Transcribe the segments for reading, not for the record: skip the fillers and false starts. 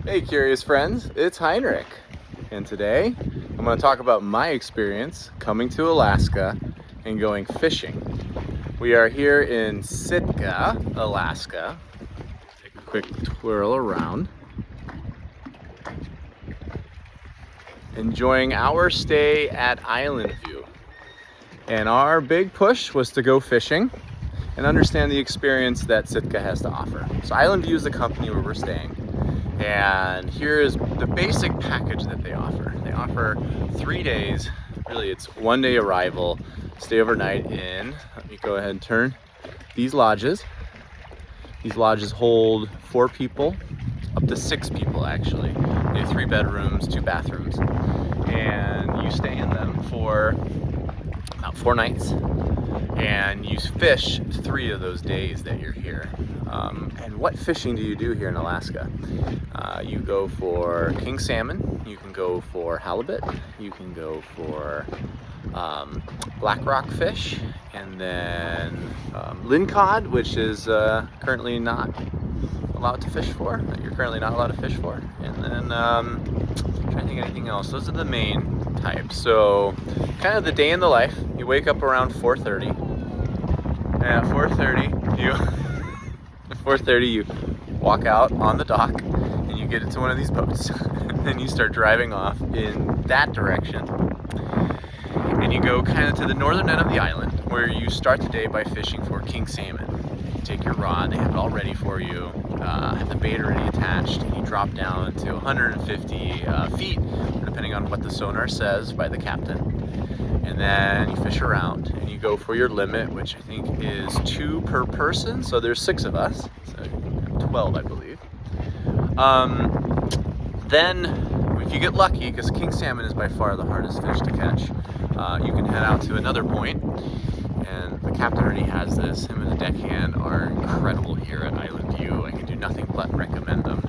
Hey curious friends, it's Heinrich, and today I'm going to talk about my experience coming to Alaska and going fishing. We are here in Sitka, Alaska. Take a quick twirl around. Enjoying our stay at Island View. And our big push was to go fishing and understand the experience that Sitka has to offer. So Island View is the company where we're staying. And here's the basic package that they offer. They offer 3 days, really it's 1 day arrival, stay overnight in, let me go ahead and turn, these lodges. These lodges hold 4 people, up to 6 people actually. They have 3 bedrooms, 2 bathrooms, and you stay in them for about 4 nights. And you fish 3 of those days that you're here. And what fishing do you do here in Alaska? You go for king salmon, you can go for halibut, you can go for black rock fish, and then lingcod, which is currently not allowed to fish for, that you're currently not allowed to fish for. And then I'm trying to think of anything else. Those are the main types. So kind of the day in the life. You wake up around 4:30. And at 4:30 you walk out on the dock and you get into one of these boats. And then you start driving off in that direction. And you go kind of to the northern end of the island where you start the day by fishing for king salmon. You take your rod, they have it all ready for you, have the bait already attached, and you drop down to 150 feet, depending on what the sonar says by the captain. And then you fish around and you go for your limit, which I think is 2 per person. So there's 6 of us, so 12 I believe. Then if you get lucky, because king salmon is by far the hardest fish to catch, you can head out to another point, and the captain already has this. Him and the deckhand are incredible here at Island View. I can do nothing but recommend them.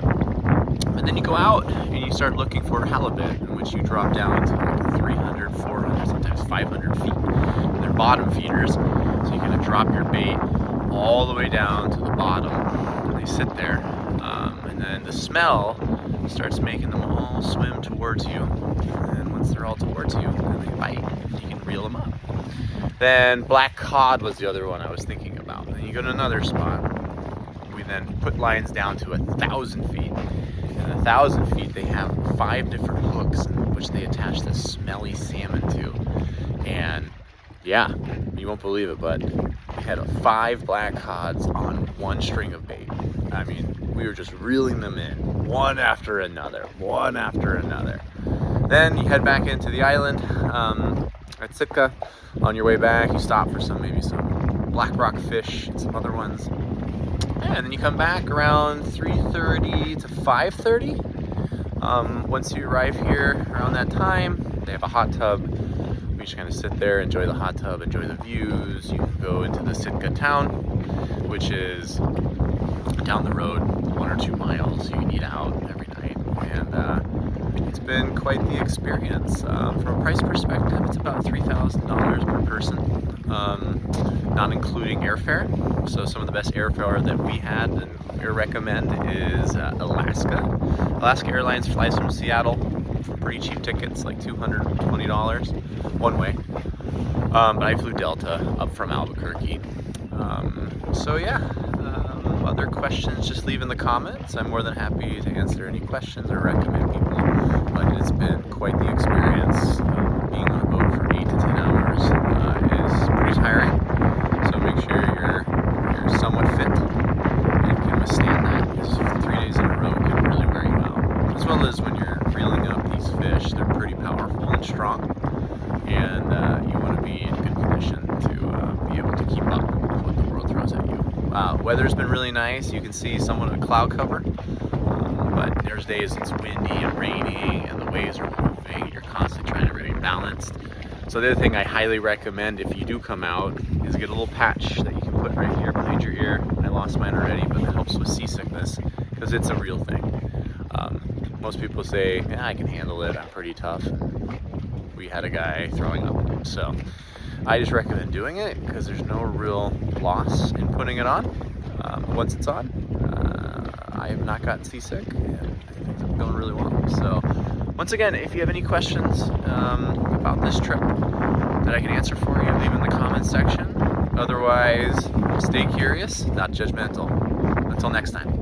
And then you go out and you start looking for halibut, in which you drop down to like 300, 400, sometimes 500 feet. And they're bottom feeders, so you kind of drop your bait all the way down to the bottom. And they sit there, and then the smell starts making them all swim towards you. And then once they're all towards you, then they bite. You can reel them up. Then black cod was the other one I was thinking about. Then you go to another spot. We then put lines down to 1,000 feet. And 1,000 feet, they have 5 different hooks in which they attach this smelly salmon to. And yeah, you won't believe it, but we had 5 black cods on 1 string of bait. I mean, we were just reeling them in, one after another, one after another. Then you head back into the island at Sitka. On your way back, you stop for maybe some black rock fish and some other ones. And then you come back around 3:30 to 5:30. Once you arrive here around that time, they have a hot tub. We just kind of sit there, enjoy the hot tub, enjoy the views. You can go into the Sitka town, which is down the road 1 or 2 miles. You can eat out every night, and it's been quite the experience. From a price perspective, it's about $3,000 per person, not including airfare. So some of the best airfare that we had and we recommend is Alaska. Alaska Airlines flies from Seattle for pretty cheap tickets, like $220 one way. But I flew Delta up from Albuquerque. So yeah, other questions, just leave in the comments. I'm more than happy to answer any questions or recommend people. But it's been quite the experience. Being on a boat for 8 to 10 hours is pretty tiring. So make sure you're somewhat fit and can withstand that, because 3 days in a row can really wear you out. As well as when you're reeling up these fish, they're pretty powerful and strong, and you want to be in good condition to be able to keep up with what the world throws at you. Weather's been really nice. You can see somewhat of a cloud cover, but there's days it's windy and raining and the waves are moving and you're constantly trying to remain balanced. So the other thing I highly recommend if you do come out is get a little patch that you can put right here behind your ear. I lost mine already, but it helps with seasickness because it's a real thing. Most people say, yeah, I can handle it, I'm pretty tough. We had a guy throwing up. So I just recommend doing it because there's no real loss in putting it on. Once it's on, I have not gotten seasick, and I think things are going really well. So, once again, if you have any questions about this trip that I can answer for you, leave in the comments section. Otherwise, stay curious, not judgmental. Until next time.